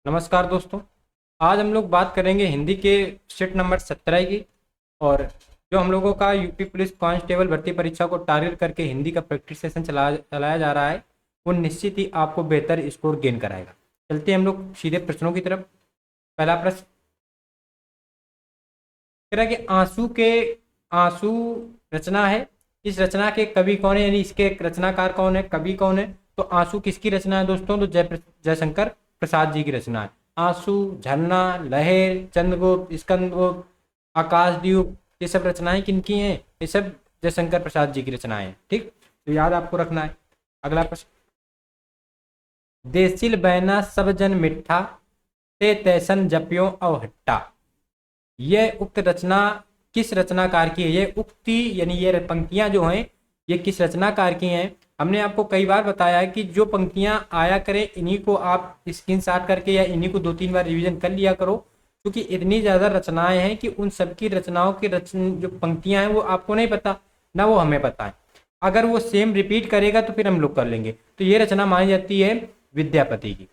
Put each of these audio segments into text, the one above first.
नमस्कार दोस्तों। आज हम लोग बात करेंगे हिंदी के सेट नंबर 17 की। और जो हम लोगों का यूपी पुलिस कांस्टेबल भर्ती परीक्षा को टारगेट करके हिंदी का प्रैक्टिस सेशन चलाया जा रहा है, वो निश्चित ही आपको बेहतर स्कोर गेन कराएगा। चलते हैं हम लोग सीधे प्रश्नों की तरफ। पहला प्रश्न कह रहा है कि आंसू रचना है। इस रचना के कवि कौन है, यानी इसके रचनाकार कौन है, कवि कौन है। तो आंसू किसकी रचना है दोस्तों? तो जयशंकर प्रसाद जी की रचना है। आंसू, झरना, लहर, चंद्रगुप्त, स्कंदगुप्त, आकाशदीप, ये सब रचनाएं किनकी हैं? ये सब जयशंकर प्रसाद जी की रचनाएं हैं। ठीक, तो याद आपको रखना है। अगला प्रश्न, देसिल बैना सब जन मिठा ते तैसन जपियो अवहट्टा। यह उक्त रचना किस रचनाकार की है? ये उक्ति यानी ये पंक्तियां जो हैं ये किस रचनाकार की हैं? हमने आपको कई बार बताया है कि जो पंक्तियां आया करें इन्हीं को आप स्क्रीनशॉट करके या इन्हीं को 2-3 बार रिवीजन कर लिया करो, क्योंकि इतनी ज़्यादा रचनाएं हैं कि उन सबकी रचनाओं की जो पंक्तियां हैं वो आपको नहीं पता, ना वो हमें पता है। अगर वो सेम रिपीट करेगा तो फिर हम लोग कर लेंगे। तो ये रचना मानी जाती है विद्यापति की।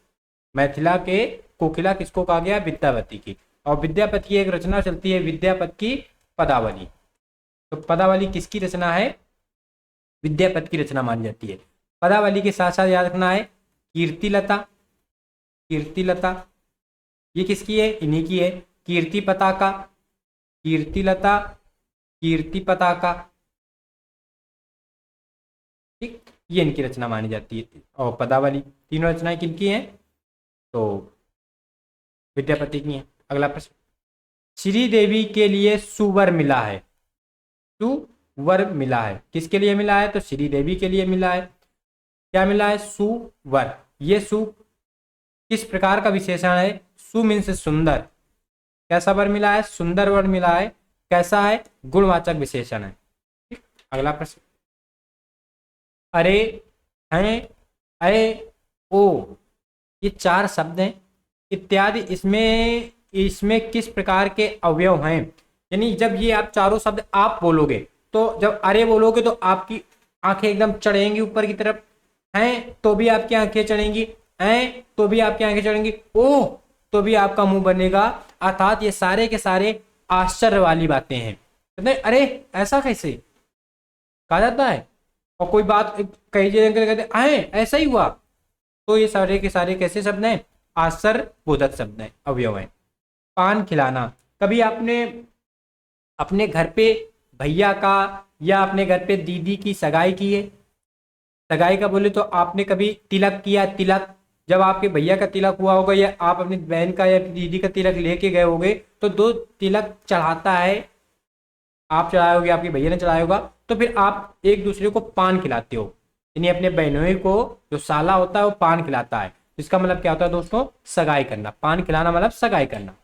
मैथिला के कोकिला किसको कहा गया? विद्यापति की। और विद्यापति की एक रचना चलती है विद्यापति की पदावली। तो पदावली किसकी रचना है? विद्यापति की रचना मानी जाती है। पदावली के साथ साथ याद रखना है कीर्तिलता। कीर्तिलता ये किसकी है? इन्हीं की है। कीर्ति पताका, कीर्तिलता, कीर्ति पताका। ठीक, ये इनकी रचना मानी जाती है। और पदावली, तीनों रचनाएं किनकी हैं? तो विद्यापति की हैं। अगला प्रश्न, श्री देवी के लिए सुवर मिला है। सुवर मिला है, किसके लिए मिला है? तो श्री देवी के लिए मिला है। क्या मिला है? सुवर। ये सु किस प्रकार का विशेषण है? सु मीन्स सुंदर। कैसा वर मिला है? सुंदर वर मिला है। कैसा है? गुणवाचक विशेषण है। ठीक? अगला प्रश्न, अरे, हैं, अय, ओ, ये 4 शब्द हैं इत्यादि, इसमें किस प्रकार के अवयव हैं? यानी जब ये आप चारों शब्द आप बोलोगे, तो जब अरे बोलोगे तो आपकी आंखें एकदम चढ़ेंगी ऊपर की तरफ, हैं तो भी आपकी आंखें चढ़ेंगी, हैं तो भी आपकी आंखें चढ़ेंगी, ओ तो भी आपका मुंह बनेगा। अर्थात ये सारे के सारे आश्चर्य वाली बातें हैं। अरे ऐसा कैसे कहा जाता है? और कोई बात कही जगह कहते हैं ऐसा ही हुआ, तो ये सारे के सारे कैसे शब्द हैं? आश्चर्य बोधक शब्द हैं, अवयव हैं। पान खिलाना, कभी आपने अपने घर पे भैया का या अपने घर पे दीदी की सगाई की है? सगाई का बोले तो आपने कभी तिलक किया? तिलक जब आपके भैया का तिलक हुआ होगा या आप अपनी बहन का या दीदी का तिलक लेके गए होगे, तो 2 तिलक चढ़ाता है, आप चढ़ाए होगे, आपके भैया ने चढ़ाया होगा, तो फिर आप एक दूसरे को पान खिलाते हो। यानी अपने बहनों को जो साला होता है वो पान खिलाता है। इसका मतलब क्या होता है दोस्तों? सगाई करना। पान खिलाना मतलब सगाई करना।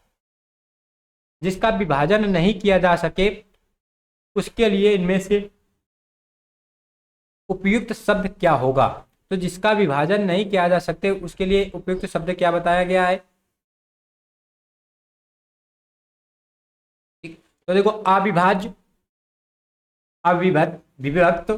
जिसका विभाजन नहीं किया जा सके उसके लिए इनमें से उपयुक्त शब्द क्या होगा? तो जिसका विभाजन नहीं किया जा सकते उसके लिए उपयुक्त शब्द क्या बताया गया है? ठीक, तो देखो, अविभाज्य, अविभक्त, विभक्त,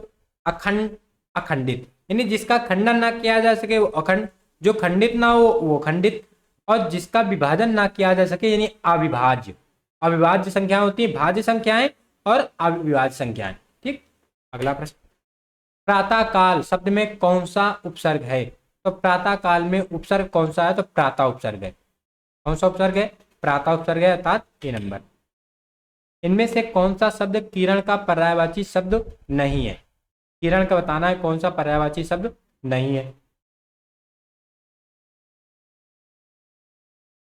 अखंड, अखंडित। यानी जिसका खंडन ना किया जा सके वो अखंड, जो खंडित ना हो वो खंडित, और जिसका विभाजन ना किया जा सके यानी अविभाज्य। अविभाज्य संख्याएं होती है भाज्य संख्याएं और अविभाज्य संख्याएं। ठीक, अगला प्रश्न, प्रातः काल शब्द में कौन सा उपसर्ग है? तो प्रातः काल में उपसर्ग कौन सा है? तो प्रातः उपसर्ग है। कौन सा उपसर्ग है? प्रातः उपसर्ग है, अर्थात ए नंबर। इनमें से कौन सा शब्द किरण का पर्यायवाची शब्द नहीं है? किरण का बताना है कौन सा पर्यायवाची शब्द नहीं है।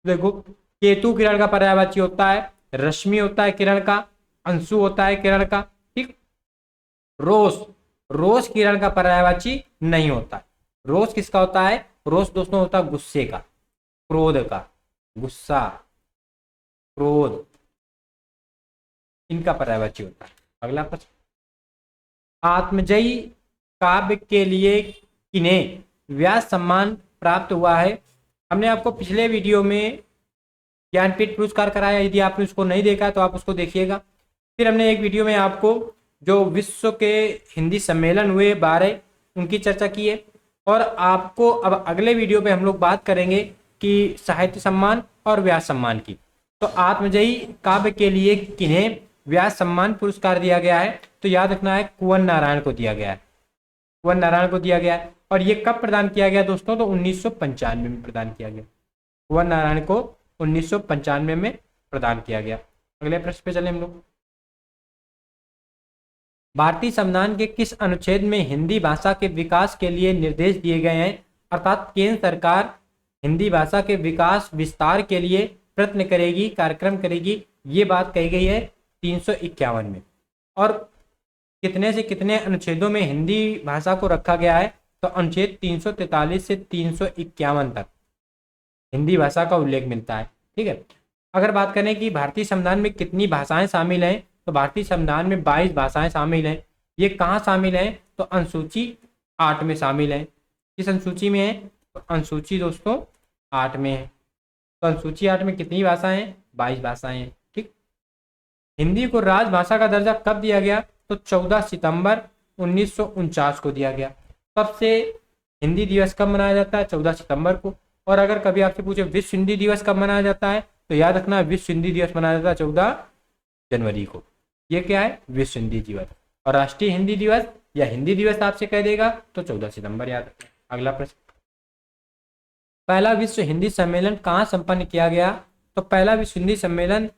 देखो, केतु किरण का पर्यायवाची होता है, रश्मि होता है किरण का, अंशु होता है किरण का। ठीक, रोष, रोष किरण का पर्यायवाची नहीं होता है। रोष किसका होता है? रोष दोस्तों होता है गुस्से का, क्रोध का, गुस्सा, क्रोध, इनका पर्यायवाची होता है। अगला प्रश्न, आत्मजयी काव्य के लिए किन्हें व्यास सम्मान प्राप्त हुआ है? हमने आपको पिछले वीडियो में ज्ञानपीठ पुरस्कार कराया, यदि आपने उसको नहीं देखा तो आप उसको देखिएगा। फिर हमने एक वीडियो में आपको जो विश्व के हिंदी सम्मेलन हुए 12 उनकी चर्चा की है। और आपको अब अगले वीडियो पे हम लोग बात करेंगे की साहित्य सम्मान और व्यास सम्मान की। तो आत्मजयी काव्य के लिए किन्हें व्यास सम्मान पुरस्कार दिया गया है? तो याद रखना है कुंवर नारायण को दिया गया है, कुंवर नारायण को दिया गया है। और ये कब प्रदान किया गया दोस्तों? तो 1995 में प्रदान किया गया। कुंवर नारायण को 1995 में प्रदान किया गया। अगले प्रश्न पे चले हम लोग। भारतीय संविधान के किस अनुच्छेद में हिंदी भाषा के विकास के लिए निर्देश दिए गए हैं? अर्थात केंद्र सरकार हिंदी भाषा के विकास विस्तार के लिए प्रयत्न करेगी, कार्यक्रम करेगी, ये बात कही गई है 351 में। और कितने से कितने अनुच्छेदों में हिंदी भाषा को रखा गया है? तो अनुच्छेद 343 से 351 तक हिंदी भाषा का उल्लेख मिलता है। ठीक है। अगर बात करें कि भारतीय संविधान में कितनी भाषाएं शामिल हैं, तो भारतीय संविधान में 22 भाषाएं शामिल हैं। ये कहाँ शामिल हैं? तो अनुसूची 8 में शामिल है। किस अनुसूची में है? तो अनुसूची दोस्तों 8 में है। तो अनुसूची 8 में कितनी भाषाएं हैं? 22 भाषाएं हैं। ठीक। हिंदी को राजभाषा का दर्जा कब दिया गया? तो 14 सितंबर 1949 को दिया गया। कब से हिंदी दिवस कब मनाया जाता है? 14 सितंबर को। और अगर कभी आपसे पूछे विश्व हिंदी दिवस कब मनाया जाता है, तो याद रखना विश्व हिंदी दिवस मनाया जाता है 14 जनवरी को। ये क्या है? विश्व हिंदी दिवस। और राष्ट्रीय हिंदी दिवस या हिंदी दिवस आपसे कह देगा तो 14 सितंबर याद रखना। अगला प्रश्न, पहला विश्व हिंदी सम्मेलन कहाँ संपन्न किया गया? तो पहला विश्व हिंदी सम्मेलन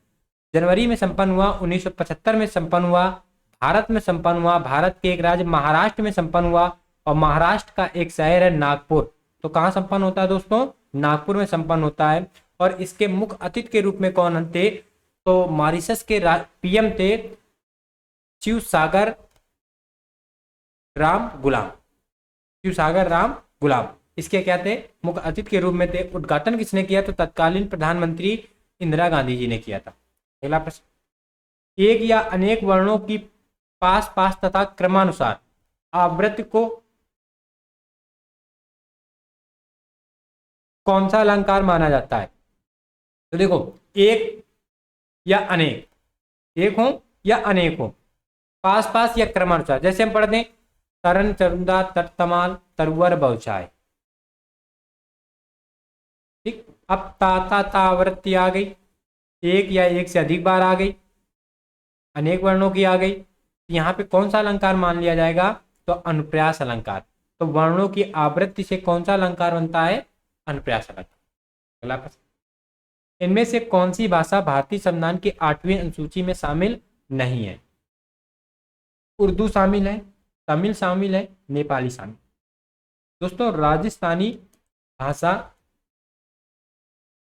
जनवरी में संपन्न हुआ, 1975 में संपन्न हुआ, भारत में संपन्न हुआ। भारत के एक राज्य महाराष्ट्र में संपन्न हुआ और महाराष्ट्र का एक शहर है नागपुर। तो कहाँ संपन्न होता है दोस्तों? नागपुर में संपन्न होता है। और इसके मुख्य अतिथि के रूप में कौन थे? तो मॉरिशस के पीएम थे शिवसागर राम गुलाम। शिवसागर राम गुलाम इसके क्या थे? मुख्य अतिथि के रूप में थे। उद्घाटन किसने किया? तो तत्कालीन प्रधानमंत्री इंदिरा गांधी जी ने किया था। अगला प्रश्न, एक या अनेक वर्णों की पास पास तथा क्रमानुसार आवृत्ति को कौन सा अलंकार माना जाता है? तो देखो, एक या अनेक, एक हो या अनेक हो, पास पास या क्रमानुसार। जैसे हम पढ़ते हैं तरन चरुंदा तटतमाल तरुवर बहुचाय। ठीक। अब ता आवृत्ति आ गई, एक या एक से अधिक बार आ गई, अनेक वर्णों की आ गई। यहाँ पे कौन सा अलंकार मान लिया जाएगा? तो अनुप्रास अलंकार। तो वर्णों की आवृत्ति से कौन सा अलंकार बनता है? अनुप्रास अलंकार। अगला प्रश्न, इनमें से कौन सी भाषा भारतीय संविधान की 8वीं अनुसूची में शामिल नहीं है? उर्दू शामिल है, तमिल शामिल है, नेपाली शामिल। दोस्तों राजस्थानी भाषा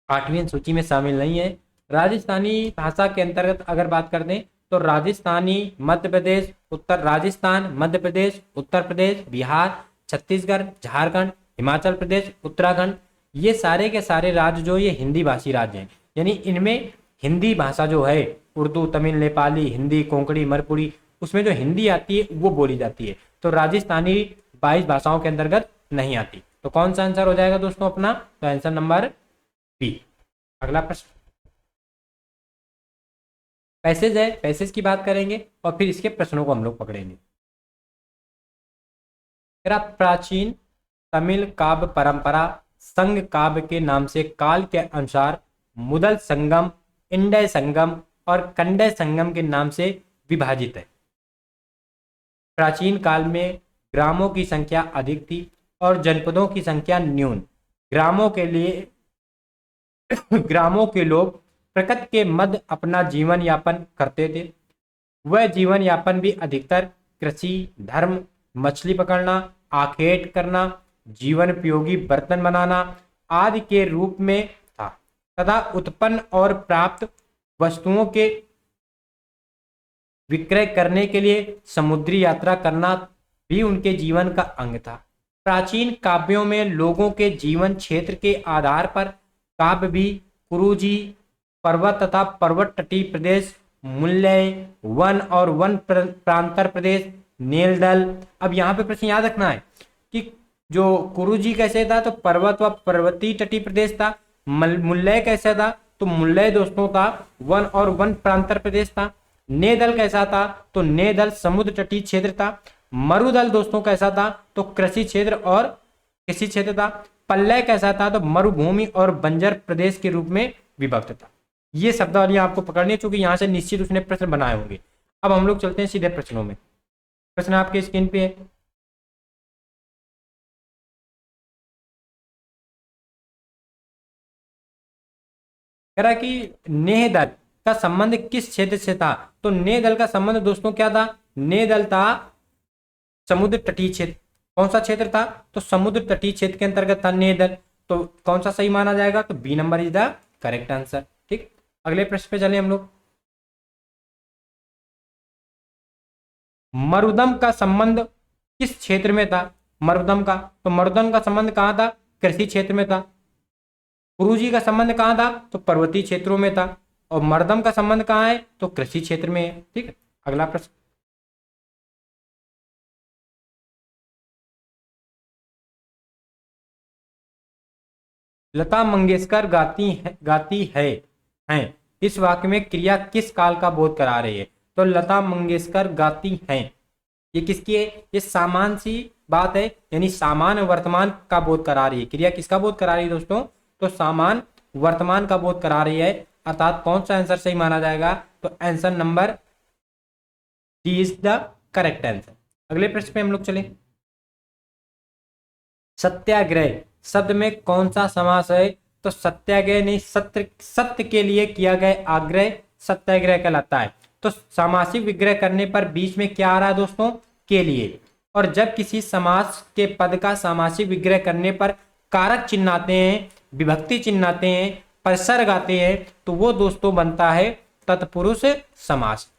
8वीं अनुसूची में शामिल नहीं है। राजस्थानी भाषा के अंतर्गत अगर बात करते हैं तो राजस्थानी, मध्य प्रदेश, राजस्थान, मध्य प्रदेश, उत्तर प्रदेश, बिहार, छत्तीसगढ़, झारखंड, हिमाचल प्रदेश, उत्तराखंड, ये सारे के सारे राज्य जो ये हिंदी भाषी राज्य हैं। यानी इनमें हिंदी भाषा जो है उर्दू, तमिल, नेपाली, हिंदी, कोंकणी, मणिपुरी, उसमें जो हिंदी आती है वो बोली जाती है। तो राजस्थानी 22 भाषाओं के अंतर्गत नहीं आती। तो कौन सा आंसर हो जाएगा दोस्तों अपना? तो आंसर नंबर बी। अगला प्रश्न, पैसेज है, पैसेज की बात करेंगे और फिर इसके प्रश्नों को हम लोग पकड़ेंगे। प्राचीन तमिल काव्य परंपरा संघ काव्य के नाम से काल के अनुसार मुदल संगम, इंडय संगम और कंडय संगम के नाम से विभाजित है। प्राचीन काल में ग्रामों की संख्या अधिक थी और जनपदों की संख्या न्यून। ग्रामों के लोग प्रकृति के मध्य अपना जीवन यापन करते थे। वह जीवन यापन भी अधिकतर कृषि, धर्म, मछली पकड़ना, आखेट करना, जीवन उपयोगी बर्तन बनाना आदि के रूप में था तथा उत्पन्न और प्राप्त वस्तुओं के विक्रय करने के लिए समुद्री यात्रा करना भी उनके जीवन का अंग था। प्राचीन काव्यों में लोगों के जीवन क्षेत्र के आधार पर काव्य भी कुरुजी, पर्वत तथा पर्वत तटीय प्रदेश, मुल्लय, वन और वन प्रांतर प्रदेश, नेलदल। अब यहाँ पे प्रश्न याद रखना है कि जो कुरुजी कैसे था? तो पर्वत व पर्वतीय तटीय प्रदेश था। मुल्लय कैसा था? तो मुल्लय दोस्तों था वन और वन प्रांतर प्रदेश था। नेदल कैसा था? तो नेदल समुद्र तटीय क्षेत्र था। मरुदल दोस्तों कैसा था? तो कृषि क्षेत्र और कृषि क्षेत्र था। पल्लय कैसा था, तो मरुभूमि और बंजर प्रदेश के रूप में विभक्त था। ये शब्दावली आपको पकड़नी है, क्योंकि यहां से निश्चित उसने प्रश्न बनाए होंगे। अब हम लोग चलते हैं सीधे प्रश्नों में। प्रश्न आपके स्क्रीन पे है। कह रहा कि नेह दल का संबंध किस क्षेत्र से था, तो नेह दल का संबंध दोस्तों क्या था, नेह दल था समुद्र तटीय क्षेत्र। कौन सा क्षेत्र था, तो समुद्र तटीय क्षेत्र के अंतर्गत था नेह दल। तो कौन सा सही माना जाएगा, तो B number is the correct answer. ठीक, अगले प्रश्न पे चले हम लोग। मरुदम का संबंध किस क्षेत्र में था, मरुदम का, तो मरुदम का संबंध कहां था, कृषि क्षेत्र में था। गुरुजी का संबंध कहां था, तो पर्वतीय क्षेत्रों में था। और मर्दम का संबंध कहां है, तो कृषि क्षेत्र में है। ठीक है, अगला प्रश्न। लता मंगेशकर गाती है हैं, इस वाक्य में क्रिया किस काल का बोध करा रही है, तो लता मंगेशकर गाती हैं, ये किसकी है, ये सामान्य सी बात है, यानी सामान्य वर्तमान का बोध करा रही है। क्रिया किसका बोध करा रही है दोस्तों, तो सामान्य वर्तमान का बोध करा रही है। अर्थात कौन सा आंसर सही माना जाएगा, तो answer number D is the correct answer. अगले प्रश्न पे हम लोग चले। सत्याग्रह शब्द में कौन सा समास है, तो सत्याग्रह नहीं, सत्य के लिए किया गया आग्रह सत्याग्रह कहलाता है। तो सामासिक विग्रह करने पर बीच में क्या आ रहा है दोस्तों, के लिए। और जब किसी समास के पद का सामासिक विग्रह करने पर कारक चिन्ह आते हैं, विभक्ति चिन्ह आते हैं, प्रसर्ग आते हैं, तो वो दोस्तों बनता है तत्पुरुष समास।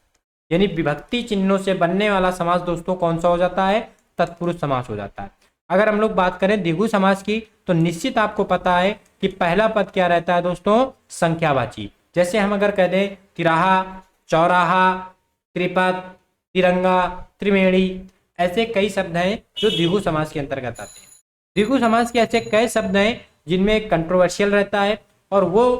यानी विभक्ति चिन्हों से बनने वाला समास दोस्तों कौन सा हो जाता है, तत्पुरुष समास हो जाता है। अगर हम लोग बात करें द्विगु समास की, तो निश्चित आपको पता है कि पहला पद क्या रहता है दोस्तों, संख्यावाची। जैसे हम अगर कह दें तिराहा, चौराहा, त्रिपद, तिरंगा, त्रिवेणी, ऐसे कई शब्द हैं जो द्विगु समास के अंतर्गत आते हैं। द्विगु समास के ऐसे कई शब्द हैं जिनमें कंट्रोवर्शियल रहता है, और वो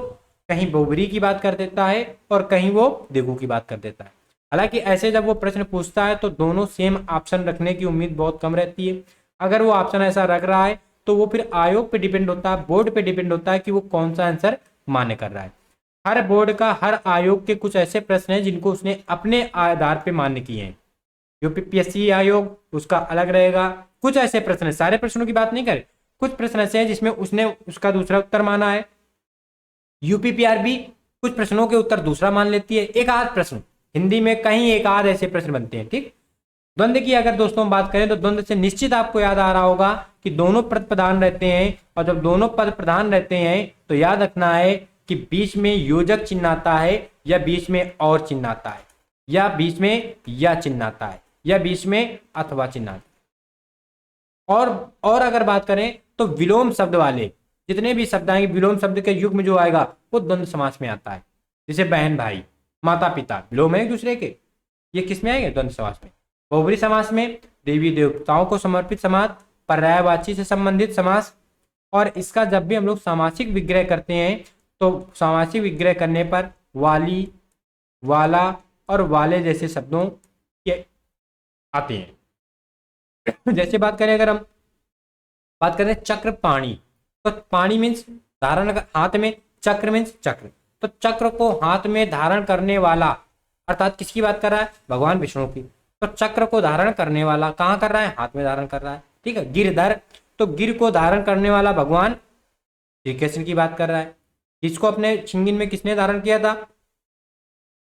कहीं बहुब्री की बात कर देता है और कहीं वो द्विगु की बात कर देता है। हालांकि ऐसे जब वो प्रश्न पूछता है तो दोनों सेम ऑप्शन रखने की उम्मीद बहुत कम रहती है। अगर वो ऑप्शन ऐसा रख रहा है तो वो फिर आयोग पे डिपेंड होता है, बोर्ड पे डिपेंड होता है कि वो कौन सा आंसर मान्य कर रहा है। हर बोर्ड का, हर आयोग के कुछ ऐसे प्रश्न हैं जिनको उसने अपने आधार पे मान्य किए हैं। यूपीपीएससी आयोग उसका अलग रहेगा। कुछ ऐसे प्रश्न है, सारे प्रश्नों की बात नहीं करें, कुछ प्रश्न ऐसे हैं जिसमें उसने उसका दूसरा उत्तर माना है। यूपीपीआरबी कुछ प्रश्नों के उत्तर दूसरा मान लेती है, एक आध प्रश्न हिंदी में कहीं एक आध ऐसे प्रश्न बनते हैं। ठीक, द्वंद्व की अगर दोस्तों बात करें तो द्वंद्व से निश्चित आपको याद आ रहा होगा कि दोनों पद प्रधान रहते हैं, और जब दोनों पद प्रधान रहते हैं तो याद रखना है कि बीच में योजक चिन्ह आता है, या बीच में और चिन्ह आता है, या बीच में या चिन्ह आता है, या बीच में अथवा चिन्ह आता है। और अगर बात करें तो विलोम शब्द वाले जितने भी शब्द आएंगे, विलोम शब्द के युग में जो आएगा वो द्वंद्व समास में आता है। जैसे बहन भाई, माता पिता, विलोम है एक दूसरे के, ये किस में आएंगे, द्वंद्व समास में। बहुब्री समास में देवी देवताओं को समर्पित समास, पर्यायवाची से संबंधित समास। और इसका जब भी हम लोग सामासिक विग्रह करते हैं तो सामासिक विग्रह करने पर वाली, वाला और वाले जैसे शब्दों के आते हैं। जैसे बात करें, अगर हम बात करें चक्र पाणी, तो पाणी मीन्स धारण, हाथ में, चक्र मीन्स चक्र। तो चक्र को हाथ में धारण करने वाला, अर्थात किसकी बात कर रहा है, भगवान विष्णु की। तो चक्र को धारण करने वाला कहाँ कर रहा है, हाथ में धारण कर रहा है। ठीक है, गिरधर, तो गिर को धारण करने वाला भगवान श्री कृष्ण की बात कर रहा है। इसको अपने छिंगिन में किसने धारण किया था,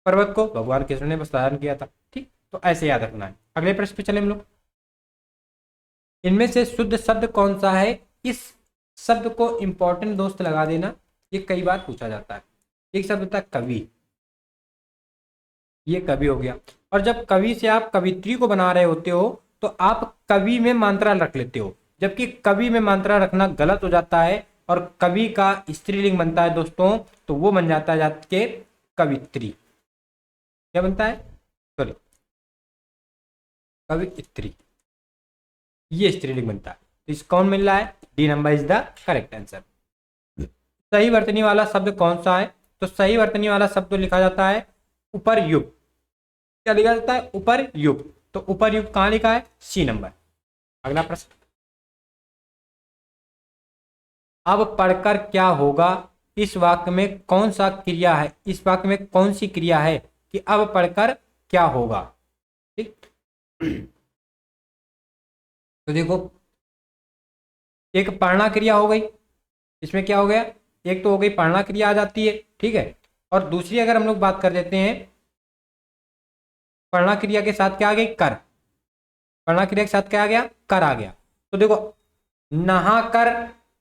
पर्वत को भगवान कृष्ण ने बस धारण किया था। ठीक, तो ऐसे याद रखना है। अगले प्रश्न पे चले हम लोग। इनमें से शुद्ध शब्द कौन सा है, इस शब्द को इंपॉर्टेंट दोस्त लगा देना, ये कई बार पूछा जाता है। एक शब्द होता है कवि, ये कवि हो गया। और जब कवि से आप कवित्री को बना रहे होते हो तो आप कवि में मात्रा रख लेते हो, जबकि कवि में मात्रा रखना गलत हो जाता है, और कवि का स्त्रीलिंग बनता है दोस्तों, तो वो बन जाता है जात के कवित्री। क्या बनता है, सॉरी, कवित्री, ये स्त्रीलिंग बनता है। तो इस कौन मिल रहा है, D number is the correct answer. सही वर्तनी वाला शब्द कौन सा है, तो सही वर्तनी वाला शब्द तो लिखा जाता है उपरयुक्त। क्या लिखा जाता है, उपरयुक्त। तो उपरयुक्त कहां लिखा है, सी नंबर। अगला प्रश्न। अब पढ़कर क्या होगा, इस वाक्य में कौन सा क्रिया है, इस वाक्य में कौन सी क्रिया है कि अब पढ़कर क्या होगा। ठीक, तो देखो एक पढ़ना क्रिया हो गई, इसमें क्या हो गया, एक तो हो गई पढ़ना क्रिया आ जाती है, ठीक है, और दूसरी अगर हम लोग बात कर देते हैं पढ़ना क्रिया के साथ क्या आ गई, कर, पढ़ना क्रिया के साथ क्या आ गया, कर आ गया। तो देखो नहा कर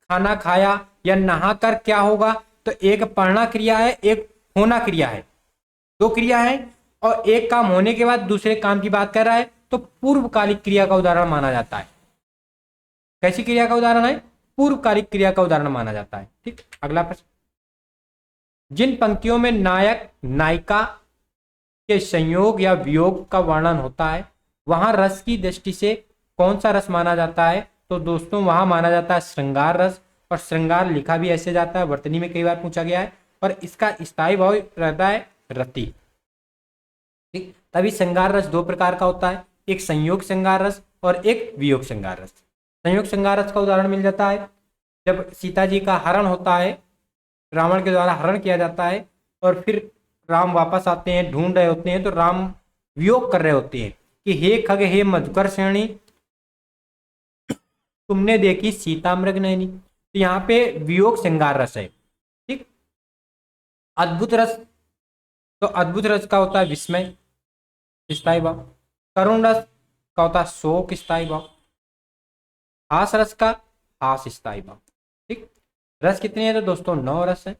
खाना खाया या नहा कर क्या होगा, तो एक पढ़ना क्रिया है, एक होना क्रिया है, दो क्रिया है, और एक काम होने के बाद दूसरे काम की बात कर रहा है, तो पूर्वकालिक क्रिया का उदाहरण माना जाता है। कैसी क्रिया का उदाहरण है, पूर्वकालिक क्रिया का उदाहरण माना जाता है। ठीक, अगला प्रश्न, जिन पंक्तियों में नायक नायिका के संयोग या वियोग का वर्णन होता है वहां रस की दृष्टि से कौन सा रस माना जाता है, तो दोस्तों वहां माना जाता है श्रृंगार रस, और श्रृंगार लिखा भी ऐसे जाता है, वर्तनी में कई बार पूछा गया है, और इसका स्थायी भाव रहता है रति। ठीक, तभी श्रृंगार रस दो प्रकार का होता है, एक संयोग श्रृंगार रस और एक वियोग श्रृंगार रस। संयोग श्रृंगार रस का उदाहरण मिल जाता है जब सीता जी का हरण होता है, रावण के द्वारा हरण किया जाता है, और फिर राम वापस आते हैं, ढूंढ रहे होते हैं, तो राम वियोग कर रहे होते हैं कि हे खग हे मधुकर श्रेणी तुमने देखी सीता मृग नैनी। तो यहाँ पे वियोग श्रृंगार रस है। ठीक, अद्भुत रस, तो अद्भुत रस का होता है विस्मय स्थायी भाव, करुण रस का होता है शोक स्थायी भाव, हास रस का हास स्थायी भाव। ठीक, रस कितने हैं, तो दोस्तों 9 रस है,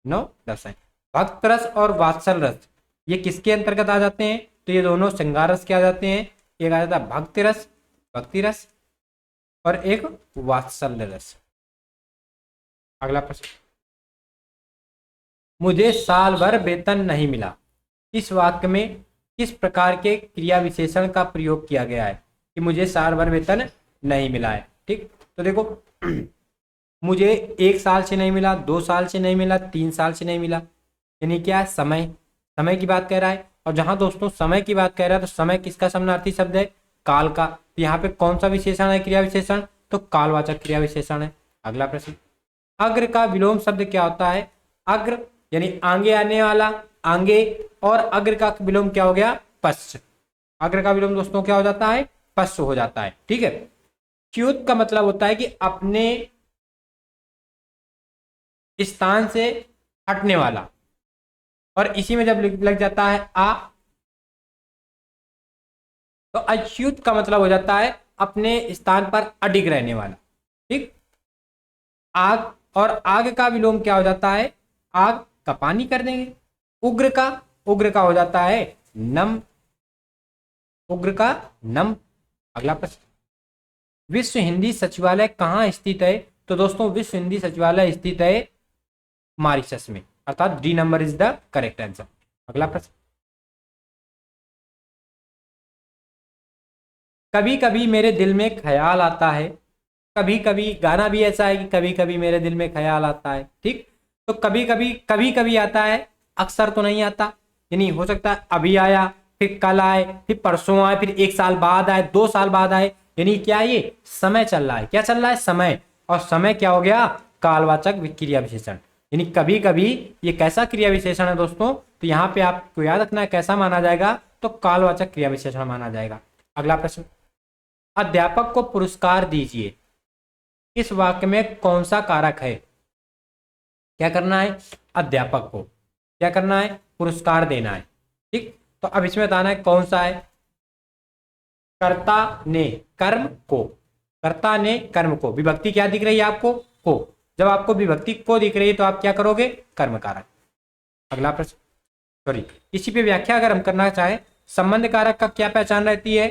9 रस है। भक्त रस और वात्सल रस ये किसके अंतर्गत आ जाते हैं, तो ये दोनों श्रृंगार रस के आ जाते हैं। एक आ जाता है भक्ति रस, भक्ति रस, और एक वात्सल्य रस। अगला प्रश्न, मुझे साल भर वेतन नहीं मिला, इस वाक्य में किस प्रकार के क्रिया विशेषण का प्रयोग किया गया है कि मुझे साल भर वेतन नहीं मिला है। ठीक, तो देखो मुझे 1 साल से नहीं मिला, 2 साल से नहीं मिला, 3 साल से नहीं मिला, यानी क्या है, समय, समय की बात कह रहा है। और जहां दोस्तों समय की बात कह रहा है तो समय किसका समानार्थी शब्द है, काल का। तो यहाँ पे कौन सा विशेषण है, क्रिया विशेषण, तो कालवाचक क्रिया विशेषण है। अगला प्रश्न, अग्र का विलोम शब्द क्या होता है, अग्र यानी आगे आने वाला, आगे, और अग्र का विलोम क्या हो गया, पश्च। अग्र का विलोम दोस्तों क्या हो जाता है, पश्च हो जाता है। ठीक है, च्युत का मतलब होता है कि अपने स्थान से हटने वाला, और इसी में जब लग जाता है आ, तो अच्युत का मतलब हो जाता है अपने स्थान पर अडिग रहने वाला। ठीक, आग, और आग का विलोम क्या हो जाता है, आग का पानी कर देंगे। उग्र का हो जाता है नम, उग्र का नम। अगला प्रश्न, विश्व हिंदी सचिवालय कहाँ स्थित है, तो दोस्तों विश्व हिंदी सचिवालय स्थित है मॉरिशस में, अर्थात D number is the correct answer. अगला प्रश्न, कभी कभी मेरे दिल में ख्याल आता है, कभी कभी, गाना भी ऐसा है कि कभी कभी मेरे दिल में ख्याल आता है। ठीक, तो कभी कभी आता है, अक्सर तो नहीं आता, यानी हो सकता है अभी आया, फिर कल आए, फिर परसों आए, फिर 1 साल बाद आए, 2 साल बाद आए, यानी क्या ये समय चल रहा है, क्या चल रहा है, समय। और समय क्या हो गया, कालवाचक क्रिया विशेषण, यानी कभी कभी ये कैसा क्रिया विशेषण है दोस्तों, तो यहाँ पे आपको याद रखना है कैसा माना जाएगा, तो कालवाचक क्रिया विशेषण माना जाएगा। अगला प्रश्न, अध्यापक को पुरस्कार दीजिए, इस वाक्य में कौन सा कारक है, क्या करना है, अध्यापक को क्या करना है, पुरस्कार देना है। ठीक, तो अब इसमें बताना है कौन सा है, कर्ता ने कर्म को, कर्ता ने कर्म को, विभक्ति क्या दिख रही है आपको, को, जब आपको विभक्ति को दिख रही है तो आप क्या करोगे, कर्म कारक। अगला प्रश्न, सॉरी, इसी पे व्याख्या अगर हम करना चाहे, संबंध कारक का क्या पहचान रहती है,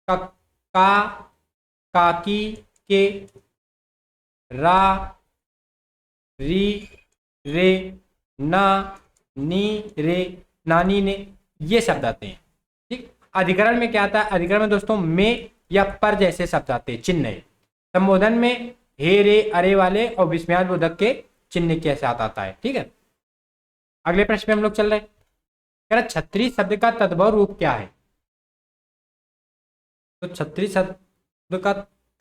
का, काकी, के, रा, री, रे, ना, नी, रे, नानी, ने, ये शब्द आते हैं। ठीक, अधिकरण में क्या आता है, अधिकरण में दोस्तों में या पर जैसे शब्द आते हैं, चिन्ह। संबोधन में हे, रे, अरे वाले और विस्मयादिबोधक के चिन्ह के साथ आता है। ठीक है, अगले प्रश्न पे हम लोग चल रहे हैं, कह रहा छत्री शब्द का तद्भव रूप क्या है, तो छत्री शब्द का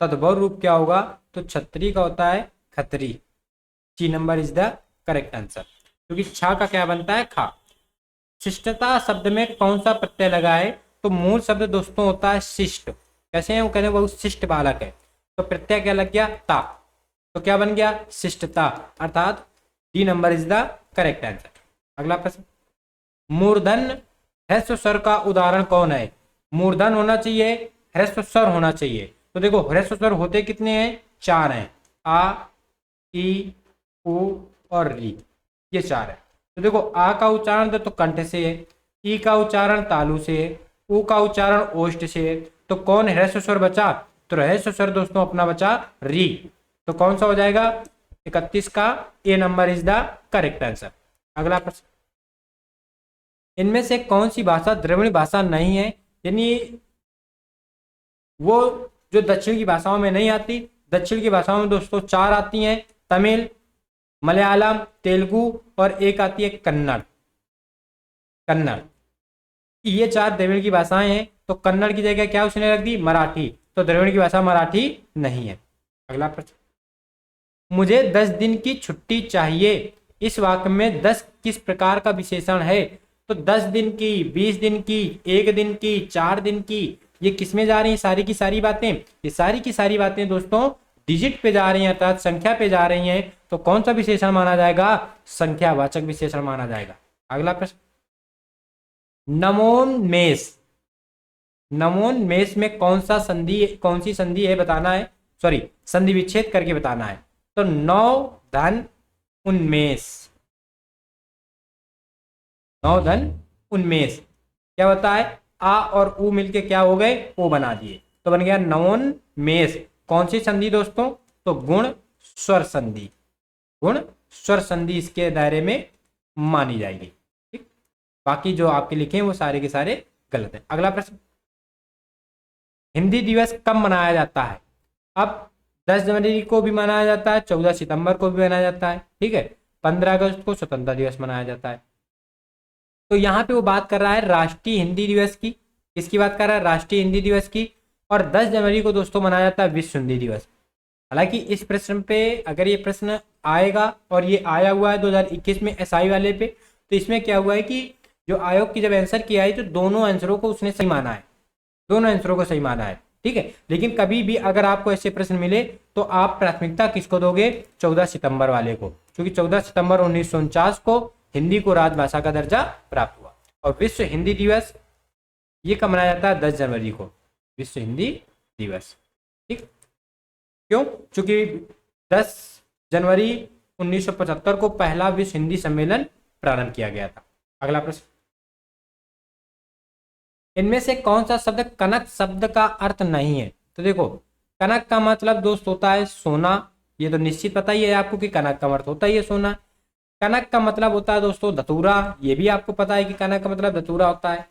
तद्भव रूप क्या होगा, तो छत्री का होता है खतरी। C number is the correct answer, क्योंकि छा का क्या बनता है, खा। शिष्टता शब्द में कौन सा प्रत्यय लगा है, तो मूल शब्द दोस्तों होता है शिष्ट। कैसे हैं वो, कहते हैं बहुत शिष्ट बालक है, तो प्रत्यय क्या लग गया, ता, तो क्या बन गया, शिष्टता, अर्थात D number is the correct answer. अगला प्रश्न, मूर्धन ह्रस्व स्वर का उदाहरण कौन है। मूर्धन होना चाहिए, ह्रस्व स्वर होना चाहिए। तो देखो ह्रस्व स्वर होते कितने हैं, 4 हैं, आ, ई, उ और री, ये 4 है। तो देखो आ का उच्चारण तो कंठ से है, ई का उच्चारण तालु से है, उ का उच्चारण ओष्ठ से है। तो कौन ह्रस्व स्वर बचा, तो ह्रस्व स्वर दोस्तों अपना बचा री। तो कौन सा हो जाएगा, 31 का A number is the correct answer. अगला प्रश्न, इनमें से कौन सी भाषा द्रविड़ भाषा नहीं है, यानी वो जो दक्षिण की भाषाओं में नहीं आती। दक्षिण की भाषाओं में दोस्तों 4 आती हैं, तमिल, मलयालम, तेलुगु और एक आती है कन्नड़। कन्नड़, ये 4 द्रविड़ की भाषाएं हैं। तो कन्नड़ की जगह क्या उसने रख दी, मराठी, तो द्रविड़ की भाषा मराठी नहीं है। अगला प्रश्न, मुझे 10 दिन की छुट्टी चाहिए, इस वाक्य में 10 किस प्रकार का विशेषण है। तो 10 दिन की, 20 दिन की, 1 दिन की, 4 दिन की, ये किसमें जा रही है सारी की सारी बातें, ये सारी की सारी बातें दोस्तों डिजिट पे जा रही हैं, अर्थात संख्या पे जा रही हैं। तो कौन सा विशेषण माना जाएगा, संख्यावाचक विशेषण माना जाएगा। अगला प्रश्न, नमोन्मेष, नमोन्मेष में कौन सा संधि, कौन सी संधि है बताना है, सॉरी संधि विच्छेद करके बताना है। तो नौ धन उन्मेष, नौ धन उन्मेष क्या होता है, आ और उ मिलके क्या हो गए, ओ बना दिए, तो बन गया नवोन्मेष। कौन सी संधि दोस्तों, तो गुण स्वर संधि, गुण स्वर संधि इसके दायरे में मानी जाएगी। ठीक, बाकी जो आपके लिखे हैं वो सारे के सारे गलत है। अगला प्रश्न, हिंदी दिवस कब मनाया जाता है। अब 10 जनवरी को भी मनाया जाता है, 14 सितंबर को भी मनाया जाता है, ठीक है, 15 अगस्त को स्वतंत्रता दिवस मनाया जाता है। तो यहाँ पे वो बात कर रहा है राष्ट्रीय हिंदी दिवस की, किसकी बात कर रहा है, राष्ट्रीय हिंदी दिवस की। और 10 जनवरी को दोस्तों मनाया जाता है विश्व हिंदी दिवस। हालांकि इस प्रश्न पे अगर ये प्रश्न आएगा, और ये आया हुआ है 2021 में एसआई वाले पे, तो इसमें क्या हुआ है कि जो आयोग की जब आंसर किया है तो दोनों आंसरों को उसने सही माना है, दोनों आंसरों को सही माना है, ठीक है। लेकिन कभी भी अगर आपको ऐसे प्रश्न मिले तो आप प्राथमिकता किसको दोगे, 14 सितंबर वाले को, क्योंकि 14 सितंबर 1949 को हिंदी को राजभाषा का दर्जा प्राप्त हुआ। और विश्व हिंदी दिवस ये कब मनाया जाता है, 10 जनवरी को, विश्व हिंदी दिवस। ठीक, क्यों, क्योंकि 10 जनवरी 1975 को पहला विश्व हिंदी सम्मेलन प्रारंभ किया गया था। अगला प्रश्न, इनमें से कौन सा शब्द कनक शब्द का अर्थ नहीं है। तो देखो कनक का मतलब दोस्त होता है सोना, ये तो निश्चित पता ही है आपको कि कनक का अर्थ होता ही है सोना। कनक का मतलब होता है दोस्तों धतूरा, ये भी आपको पता है कि कनक का मतलब धतूरा होता है।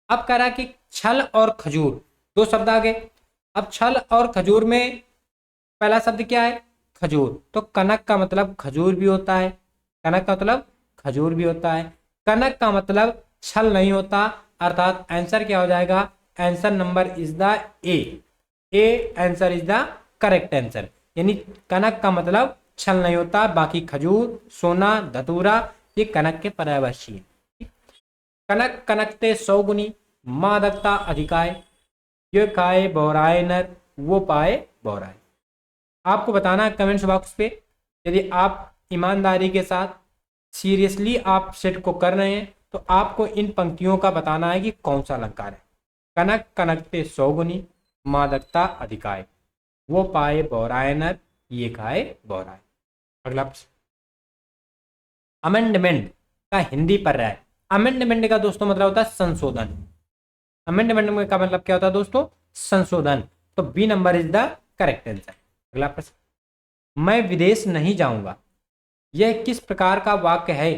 अब कह रहा है कि छल और खजूर, दो शब्द आ गए। अब छल और खजूर में पहला शब्द क्या है, खजूर, तो कनक का मतलब खजूर भी होता है, कनक का मतलब खजूर भी होता है। कनक का मतलब छल नहीं होता, अर्थात आंसर क्या हो जाएगा, answer number is the A answer is the correct answer. यानी कनक का मतलब छल नहीं होता, बाकी खजूर, सोना, धतूरा ये कनक के पर्यायवाची है। कनक कनकते 100 गुनी, मादकता अधिकाय, ये खाए बौराए नर, वो पाए बौराए। आपको बताना है कमेंट्स बॉक्स पे, यदि आप ईमानदारी के साथ सीरियसली आप सेट को कर रहे हैं तो आपको इन पंक्तियों का बताना है कि कौन सा अलंकार है। कनक कनकते 100 गुनी, मादकता अधिकाय, वो पाए बौराए नर, ये खाए बौराए। अगला प्रश्न, अमेंडमेंट का हिंदी पर्याय। अमेंडमेंट का दोस्तों मतलब होता है संशोधन। अमेंडमेंट का मतलब क्या होता है दोस्तों, संशोधन। तो B number is the correct answer. अगला प्रश्न, मैं विदेश नहीं जाऊंगा, यह किस प्रकार का वाक्य है।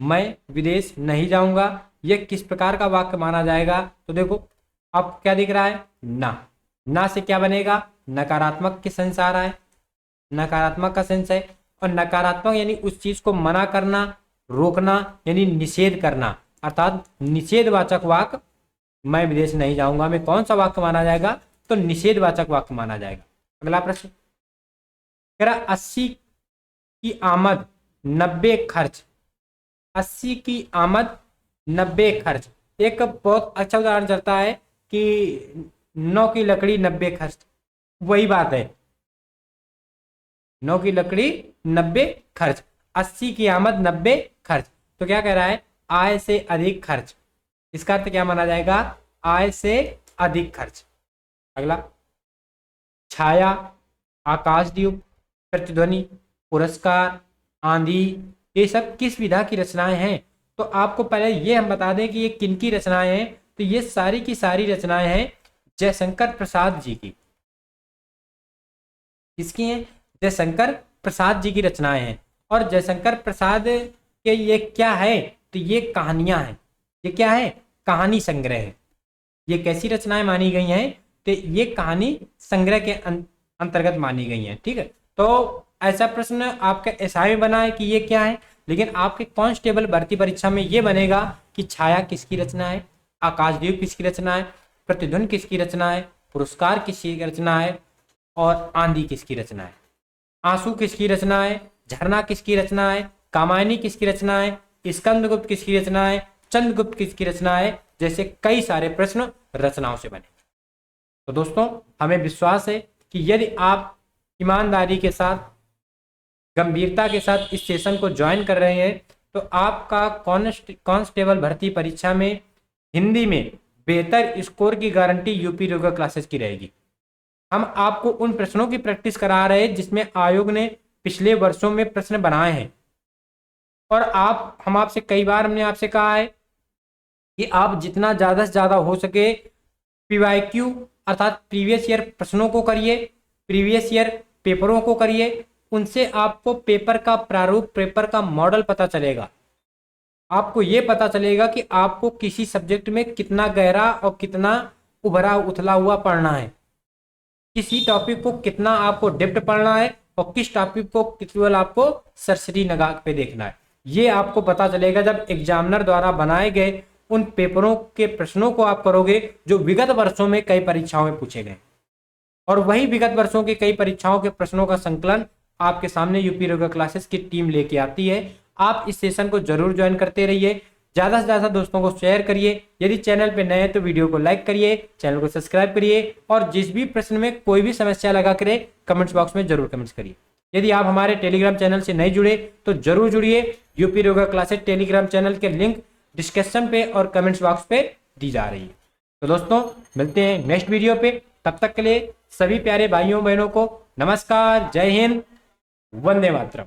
मैं विदेश नहीं जाऊंगा, यह किस प्रकार का वाक्य माना जाएगा। तो देखो आप क्या दिख रहा है, ना से क्या बनेगा, नकारात्मक के सेंस आ रहा है, नकारात्मक का सेंस है। और नकारात्मक यानी उस चीज को मना करना, रोकना, यानी निषेध करना, अर्थात निषेधवाचक वाक्य मैं विदेश नहीं जाऊंगा में कौन सा वाक्य माना जाएगा, तो निषेधवाचक वाक्य माना जाएगा। अगला प्रश्न कह रहा 80 की आमद 90 खर्च, 80 की आमद 90 खर्च। एक बहुत अच्छा उदाहरण चलता है कि 9 की लकड़ी 90 खर्च, वही बात है, 9 की लकड़ी 90 खर्च, 80 की आमद 90 खर्च। तो क्या कह रहा है, आय से अधिक खर्च। इसका अर्थ क्या माना जाएगा, आय से अधिक खर्च। अगला छाया, आकाशदीप, प्रतिध्वनि, पुरस्कार, आंधी, ये सब किस विधा की रचनाएं हैं। तो आपको पहले ये हम बता दें कि ये किन की रचनाएं हैं। तो ये सारी की सारी रचनाएं हैं जयशंकर प्रसाद जी की। किसकी हैं, जयशंकर प्रसाद जी की रचनाएं हैं। और जयशंकर प्रसाद के ये क्या है, तो ये कहानियां हैं। ये क्या है, कहानी संग्रह है। ये कैसी रचनाएं मानी गई हैं, तो ये कहानी संग्रह के अंतर्गत मानी गई हैं। ठीक है, तो ऐसा प्रश्न आपका एसआई में बना है कि ये क्या है, लेकिन आपके कांस्टेबल भर्ती परीक्षा में ये बनेगा कि छाया किसकी रचना है, आकाशदीप किसकी रचना है, प्रतिध्वनि किसकी रचना है, पुरस्कार किसकी रचना है, और आंधी किसकी रचना है, आंसू किसकी रचना है, झरना किसकी रचना है, कामायनी किसकी रचना है, स्कंदगुप्त किसकी रचना है, चंद्रगुप्त किसकी रचना है, जैसे कई सारे प्रश्न रचनाओं से बने। तो दोस्तों हमें विश्वास है कि यदि आप ईमानदारी के साथ, गंभीरता के साथ इस सेशन को ज्वाइन कर रहे हैं, तो आपका कांस्टेबल भर्ती परीक्षा में हिंदी में बेहतर स्कोर की गारंटी यूपी योगा क्लासेस की रहेगी। हम आपको उन प्रश्नों की प्रैक्टिस करा रहे हैं जिसमें आयोग ने पिछले वर्षों में प्रश्न बनाए हैं। और हम आपसे कई बार हमने आपसे कहा है कि आप जितना ज़्यादा से ज़्यादा हो सके पीवाईक्यू अर्थात प्रीवियस ईयर प्रश्नों को करिए, प्रीवियस ईयर पेपरों को करिए। उनसे आपको पेपर का प्रारूप, पेपर का मॉडल पता चलेगा। आपको ये पता चलेगा कि आपको किसी सब्जेक्ट में कितना गहरा और कितना उभरा उथला हुआ पढ़ना है, किसी टॉपिक को कितना आपको डेप्थ पढ़ना है, और किस टॉपिक को केवल आपको सरसरी नगाह पे देखना है। ये आपको पता चलेगा जब एग्जामिनर द्वारा बनाए गए उन पेपरों के प्रश्नों को आप करोगे जो विगत वर्षों में कई परीक्षाओं में पूछे गए। और वही विगत वर्षों के कई परीक्षाओं के प्रश्नों का संकलन आपके सामने यूपी योगा क्लासेस की टीम लेके आती है। आप इस सेशन को जरूर ज्वाइन करते रहिए, ज्यादा से ज्यादा दोस्तों को शेयर करिए। यदि चैनल पे नए हैं तो वीडियो को लाइक करिए, चैनल को सब्सक्राइब करिए, और जिस भी प्रश्न में कोई भी समस्या लगा करे कमेंट्स बॉक्स में जरूर कमेंट्स करिए। यदि आप हमारे टेलीग्राम चैनल से नहीं जुड़े तो जरूर जुड़िए। UP yoga classes Telegram channel के लिंक डिस्क्रिप्शन पे और कमेंट्स बॉक्स पे दी जा रही है। तो दोस्तों मिलते हैं नेक्स्ट वीडियो पे, तब तक के लिए सभी प्यारे भाइयों बहनों को नमस्कार, जय हिंद, वंदे मातरम।